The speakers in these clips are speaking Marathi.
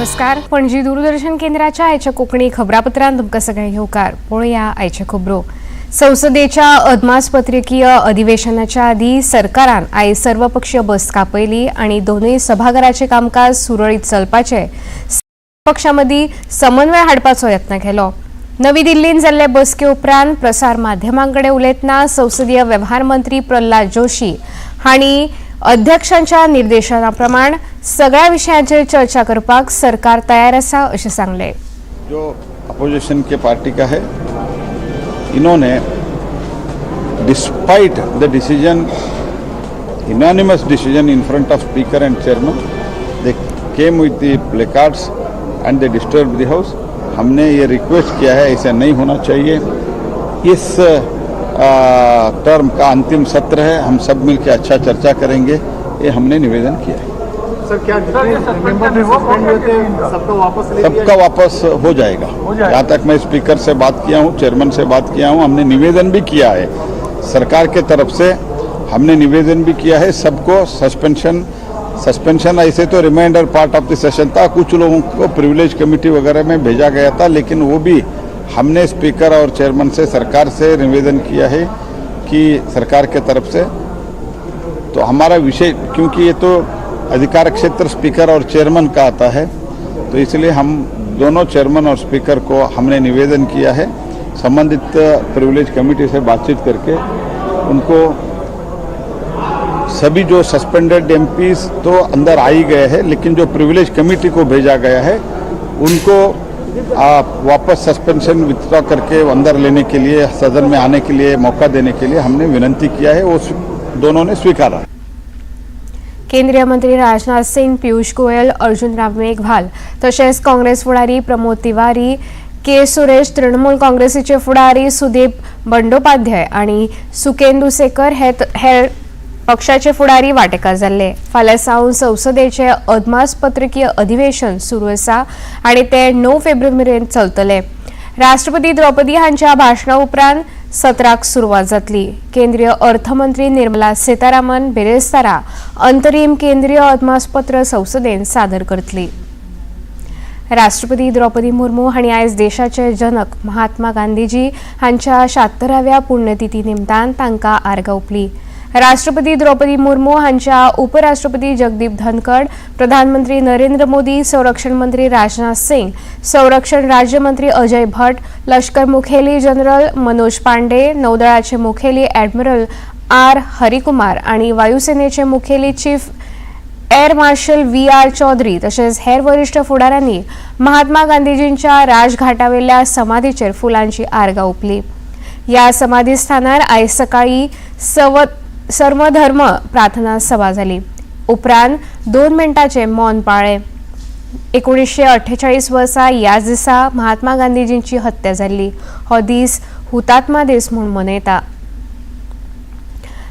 नमस्कार. पणजी दूरदर्शन केंद्राच्या आयच्या कोकणी खबरापत्रांत तुमकां सगळ्यांक येवकार. पळोवया आयचे खबरो. संसदेच्या अदमासपत्रकीय अधिवेशनाच्या आदी सरकारान आयज सर्वपक्षीय बसका आपयली आनी दोनूय सभाघराचे कामकाज सुरळीत चलपाचे पक्षांमदी समन्वय हाडपाचो यत्न केलो. नवी दिल्लींत जाल्ले बसके उपरांत प्रसार माध्यमांकडे उलयतना संसदीय वेव्हार मंत्री प्रल्हाद जोशी हांणी अध्यक्षांच्या निर्देशनाप्रमाण सगळ्या विषयांचेर चर्चा करपाक सरकार तयार आसा अशें सांगले. जो अपोजिशन के पार्टी का है, इन्होंने despite the decision, unanimous decision in front of speaker end chairman, they came with the placards and they disturb the house. हमने ये रिक्वेस्ट किया है ऐसा नहीं होना चाहिए. इस टर्म का अंतिम सत्र है, हम सब मिलकर अच्छा चर्चा करेंगे, ये हमने निवेदन किया है. सर, क्या सबका वापस हो जाएगा. यहाँ तक मैं स्पीकर से बात किया हूँ, चेयरमैन से बात किया हूँ, हमने निवेदन भी किया है. सरकार के तरफ से हमने निवेदन भी किया है सबको. सस्पेंशन ऐसे तो reminder part of the session था, कुछ लोगों को प्रिविलेज कमेटी वगैरह में भेजा गया था, लेकिन वो भी हमने स्पीकर और चेयरमैन से सरकार से निवेदन किया है कि सरकार के तरफ से तो हमारा विषय, क्योंकि ये तो अधिकार क्षेत्र स्पीकर और चेयरमैन का आता है, तो इसलिए हम दोनों चेयरमैन और स्पीकर को हमने निवेदन किया है संबंधित प्रिविलेज कमेटी से बातचीत करके उनको सभी जो सस्पेंडेड एमपीज तो अंदर आ ही गए हैं, लेकिन जो प्रिविलेज कमेटी को भेजा गया है उनको वापस सस्पेंशन विथड्रॉ करके अंदर लेने के लिए, सदन में आने के लिए मौका देने के लिए हमने विनंती किया है. वो दोनों ने स्वीकारा. केंद्रीय मंत्री राजनाथ सिंह, पीयूष गोयल, अर्जुन राम मेघवाल तशेंच काँग्रेस फुडारी प्रमोद तिवारी, के सुरेश, तृणमूल काँग्रेसीचे फुडारी सुदीप बंडोपाध्याय आनी सुकेंदू सेकर हेर पक्षाचे फुडारी वांटेकार जाल्ले. फाल्यां सावन संसदेचे अदमासपत्रकीय अधिवेशन सुरू आसा आनी ते 9 फेब्रुवारी मेरेन चलतले. राष्ट्रपती द्रौपदी हांच्या भाशणा उपरांत सत्राक सुरवात जातली. केंद्रीय अर्थमंत्री निर्मला सीतारामन बेरेस्तारा अंतरीम केंद्रीय अदमासपत्र संसदेन सादर करतली. राष्ट्रपती द्रौपदी मुर्मू हांणी आयज देशाचे जनक महात्मा गांधीजी हांच्या 76व्या पुण्यतिथी निमतान तांकां आर्गां ओंपली. राष्ट्रपती द्रौपदी मुर्मू हांच्या उपराष्ट्रपती जगदीप धनखड, प्रधानमंत्री नरेंद्र मोदी, संरक्षण मंत्री राजनाथ सिंग, संरक्षण राज्यमंत्री अजय भट्ट, लष्कर मुखेली जनरल मनोज पांडे, नौदळाचे मुखेली ॲडमिरल आर हरिकुमार आणि वायुसेनेचे मुखेली chief air marshal VR Chaudhari तसेच हेर वरिष्ठ फुडाऱ्यांनी महात्मा गांधीजींच्या राजघाटावेल्या समाधीचेर फुलांची आर्गां ओंपली. या समाधीस्थानार आयज सकाळी सर्वधर्म प्रार्थना सभा जाली. उपरांत 2 मिनटांचे मौन पाळ्ळे. 1948 वर्सा ह्याच दिसा महात्मा गांधीजींची हत्या जाल्ली. हो दीस हुतात्मा दीस म्हूण मनयता.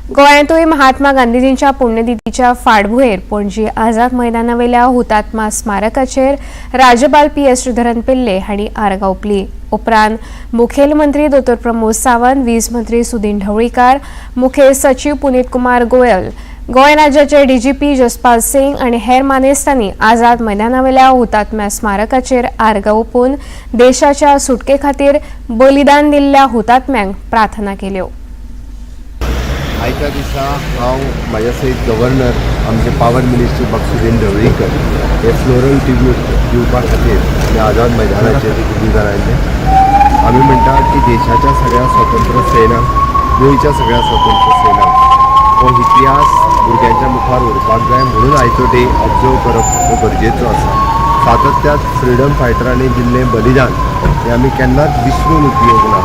गोंयांतूय महात्मा गांधीजींच्या पुण्यतिथीच्या फाटभुंयेर पणजी आझाद मैदानावेल्या हुतात्मा स्मारकाचेर राज्यपाल PS श्रीधरन पिल्ले हांणी आर्गां ओंपली. उपरांत मुखेल मंत्री डॉ प्रमोद सावंत, वीज मंत्री सुदीन ढवळीकार, मुखेल सचिव पुनीत कुमार गोयल, गोंय राज्याचे DGP जसपाल सिंग आनी हेर मानेस्तांनी आझाद मैदानावेल्या हुतात्म्या स्मारकाचेर आर्गां ओंपून देशाच्या सुटके खातीर बलिदान दिल्ल्या हुतात्म्यांक प्रार्थना केल्यो. आयच्या दिसा हांव म्हाज्या सयत गव्हर्नर, आमचे पावर मिनिस्टर सुदीन ढवळीकर हे फ्लोरल ट्रिब्यूट दिवपा खातीर हे आझाद मैदानाचेर उजार आयिल्ले. आमी म्हणटात की देशाच्या सगळ्या स्वतंत्र सेनाक, गोंयच्या सगळ्या स्वतंत्र सेनाक हो इतिहास भुरग्यांच्या मुखार व्हरपाक जाय, म्हणून आयचो डे ऑब्जर्व करप हो गरजेचो आसा. सातत्यात फ्रिडम फायटरांनी दिल्लें बलिदान हें आमी केन्नाच विसरून उपयोग ना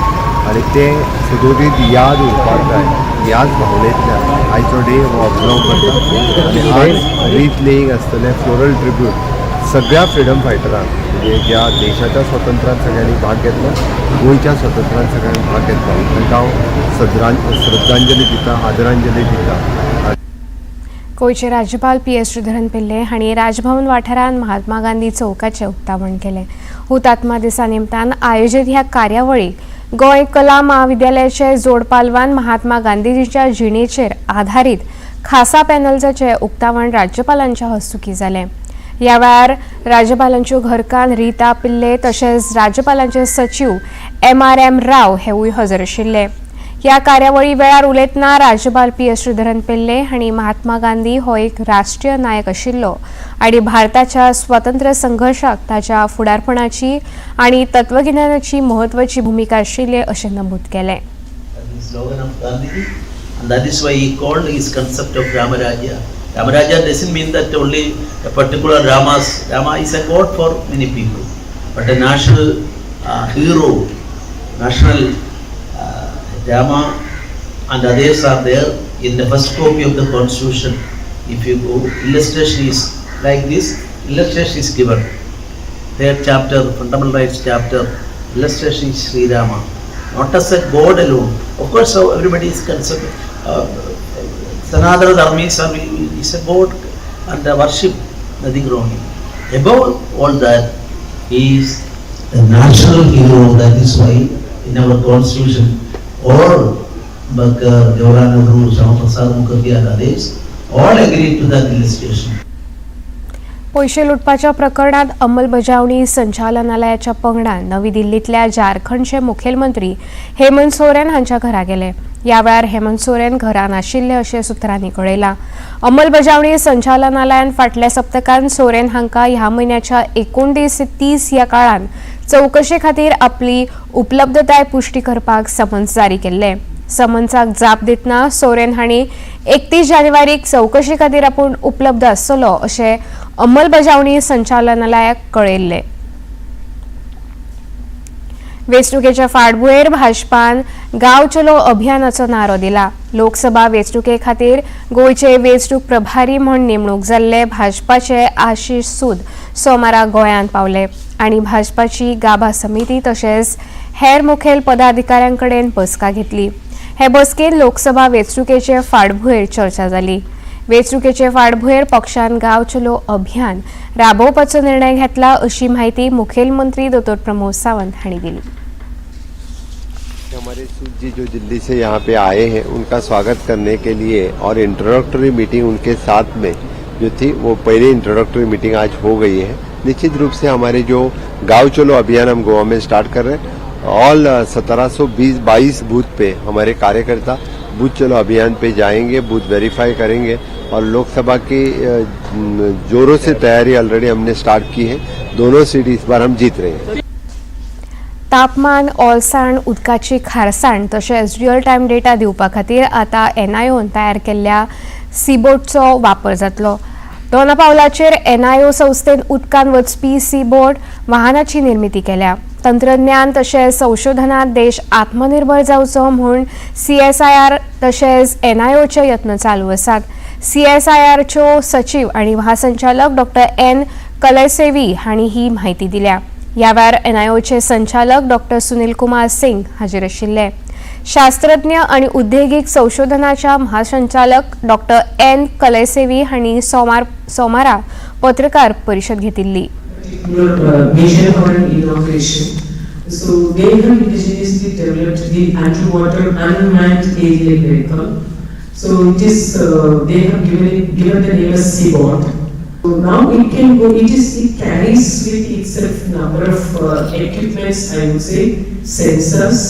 आनी तें सदोदीत याद उरपाक जाय. ह्याच भावनेंतल्यान आयचो डे हो ऑब्जर्व करता आनी आज रीत लेयींग आसतलें फ्लोरल ट्रिब्यूट सगळ्या फ्रिडम फायटरांक, म्हणजे ज्या देशाच्या स्वातंत्र्यात सगळ्यांनी भाग घेतला, गोंयच्या स्वातंत्र्यात सगळ्यांनी भाग घेतला, तांकां हांव श्रद्धांजली दिता, आदरांजली दिता. गोंयचे राज्यपाल PS श्रीधरन पिल्ले हांणी राजभवन वाठारांत महात्मा गांधी चौकाचें उक्तावण केलें. हुतात्मा दिसा निमतान आयोजीत ह्या कार्यावळीक गोंय कला महाविद्यालयाचे जोड पालवान महात्मा गांधीजीच्या जिणेचेर आधारीत खासा पॅनल्साचे उक्तावण राज्यपालांच्या हस्तुकी जालें. ह्या वेळार राज्यपालांच्यो घरकान्न रीता पिल्ले तशेंच राज्यपालांचे सचिव MRM राव हेवूय हजर आशिल्ले. ह्या कार्यावळी वेळार उलयतना राज्यपाल PS श्रीधरन पिल्ले हांणी महात्मा गांधी हो एक राष्ट्रीय नायक आशिल्लो आनी भारताच्या स्वातंत्र्य संघर्शाक ताच्या फुडारपणाची आनी तत्वगिन्यानाची महत्वाची भूमिका आशिल्ली अशें नमूद केलें. Slogan of Gandhi, and that is why he called his concept of Ramaraja. Ramaraja doesn't mean that only a particular Rama is a god for many people, but a national hero, national Rama and others are there in the first copy of the constitution. If you go, illustration is like this, illustration is given. Third chapter, fundamental rights chapter, illustration is Sri Rama. Not as a god alone. Of course, so everybody is concerned. Sanatana Dharma is a god and worship, nothing wrong. Above all that, he is the national hero. That is why in our constitution, all Jawaharlal Nehru, Shama Prasad Mukherjee and others all agreed to that illustration. पैसे लुटपाच्या प्रकरणात अंमलबजावणी संचालनालयाच्या पंगडान नवी दिल्लीतल्या झारखंडचे मुखेलमंत्री हेमंत सोरेन हांच्या घरा गेले. ह्या वेळार हेमंत सोरेन घरा नाशिल्ले अशें सुत्रांनी कळयलां. अंमलबजावणी संचालनालयान फाटल्या सप्तकांत सोरेन हांकां ह्या म्हयन्याच्या 29 ते 30 ह्या काळान चवकशे खातीर आपली उपलब्धताय पुष्टी करपाक समन्स जारी केल्ले. समन्साक जाप दितना सोरेन हांणी 31 जानेवारीक चवकशे खातीर आपूण उपलब्ध आसतलो अशें अंमलबजावणी संचालनालयाक कळयल्ले. वेंचणुकेच्या फाटभुंयेर भाजपान गांव चलो अभियानाचो नारो दिला. लोकसभा वेंचणुके खातीर गोंयचे वेंचणूक प्रभारी म्हूण नेमणूक जाल्ले भाजपाचे आशीष सूद सोमारा गोंयांत पावले आनी भाजपाची गाभा समिती तशेंच हेर मुखेल पदाधिकाऱ्यां कडेन बसका घेतली. हे बसकेंत लोकसभा वेंचणुकेचे फाटभुंयेर चर्चा जाली. वेंचणुकेचे फाटभुंयेर पक्षान गांव चलो अभियान राबोवपाचो निर्णय घेतला अशी माहिती मुखेलमंत्री डॉ. प्रमोद सावंत हांणी दिली. हमारे सूद जी जो दिल्ली से यहाँ पे आए हैं उनका स्वागत करने के लिए और इंट्रोडक्टरी मीटिंग उनके साथ में जो थी वो पहली इंट्रोडक्टरी मीटिंग आज हो गई है. निश्चित रूप से हमारे जो गांव चलो अभियान हम गोवा में स्टार्ट कर रहे हैं, ऑल 1722 बूथ पे हमारे कार्यकर्ता बूथ चलो अभियान पे जाएंगे, बूथ वेरीफाई करेंगे और लोकसभा की जोरों से तैयारी ऑलरेडी हमने स्टार्ट की है. दोनों सीट इस बार हम जीत रहे हैं. तापमान, ओलसाण, उदकाची खारसाण तशेंच रियल टायम डेटा दिवपा खातीर आतां NIOन तयार केल्ल्या सीबोर्डचो वापर जातलो. दोनापावलाचेर NIO संस्थेन उदकान वचपी सीबोर्ड वाहनाची निर्मिती केल्या. तंत्रज्ञान तशेंच संशोधनात देश आत्मनिर्भर जावचो म्हूण CSIR तशेंच NIOचे यत्न चालू आसात. CSIRच्यो सचिव आनी महासंचालक डॉ. N. कलैसेवी हांणी ही माहिती दिल्या. ह्या वेळार NIOचे संचालक डॉ. सुनील कुमार सिंग हाजीर आशिल्ले. शास्त्रज्ञ आणि उद्देगीक संशोधनाच्या महासंचालक डॉ. N. कलैसेवी हांणी सोमारा पत्रकार परिषद घेतिल्ली. Vision for an innovation. So they have indigenously developed the underwater unmanned aerial vehicle. So it is they have given the name as Seaboard. So now it can go. It carries with itself number of equipments. I would say sensors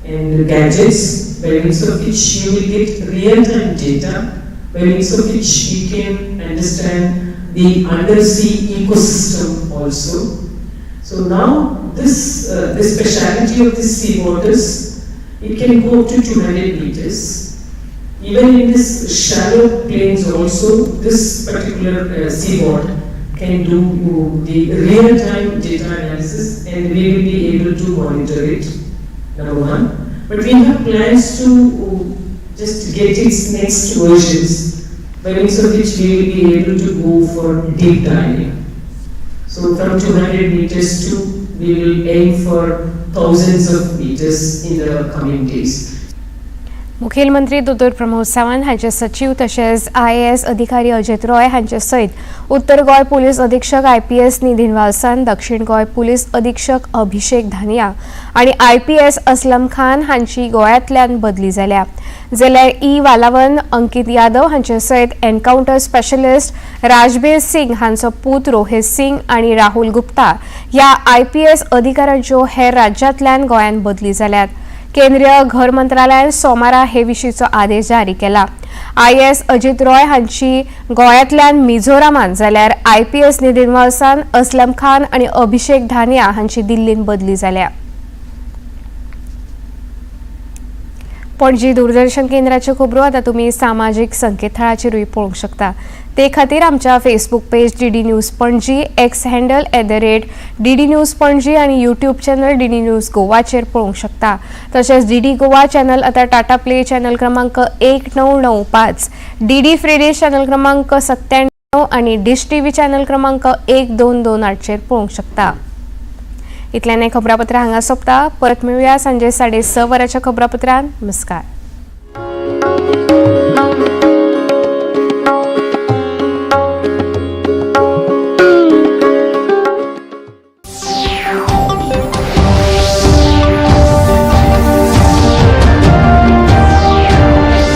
and gadgets, by means of which you will get real-time data, by means of which you can understand the undersea ecosystem also. So now this the speciality of this sea waters, it can go up to 200 meters. Even in this shallow plains also, this particular seaboard can do the real-time data analysis and we will be able to monitor it, number one. But we have plans to just get its next versions, by means of which we will be able to go for deep diving. So from 200 meters to we will aim for thousands of meters in the coming days. मुखेलमंत्री दोतोर प्रमोद सावंत हांचे सचिव तशेंच IAS अधिकारी अजित रॉय हांचे सयत उत्तर गोय पुलीस अधीक्षक IPS निधीन वालसन, दक्षिण गोय पुलीस अधीक्षक अभिषेक धानिया आनी IPS असलम खान हांची गोंयांतल्यान बदली जाल्या. जाल्यार वालावन अंकित यादव हांचे सयत एन्काउंटर स्पेशलिस्ट राजबीर सिंग हांचो पूत रोहित सिंग आनी राहुल गुप्ता ह्या IPS अधिकाऱ्यांच्यो हेर राज्यांतल्यान गोंयांत बदली जाल्यात. केंद्रीय घर मंत्रालयान सोमारा हे विशींचो आदेश जारी केला. IAS अजित रॉय हांची गोंयांतल्यान मिझोरामान जाल्यार IPS निधीन वालसान, असलम खान आनी अभिषेक धानिया हांची दिल्लीन बदली जाल्या. पणजी दूरदर्शन केंद्राच्यो खबरो आतां तुमी सामाजीक संकेतथळाचेरूय पळोवंक शकता. ते खातीर आमच्या Facebook page DD news Panaji, X handle @DD news Panaji आनी यूट्यूब चॅनल DD न्यूज गोवाचेर पळोवंक शकता. तशेंच DD गोवा चॅनल आतां टाटा प्ले चॅनल क्रमांक 1995, DD फ्री डिश चॅनल क्रमांक 97 आनी डिश TV चॅनल क्रमांक 1228चेर पळोवंक शकता. इतल्यान हें खबरापत्र हांगा सोंपता. परत मेळुया सांजे 6:30 वरांच्या खबरापत्रांत. नमस्कार.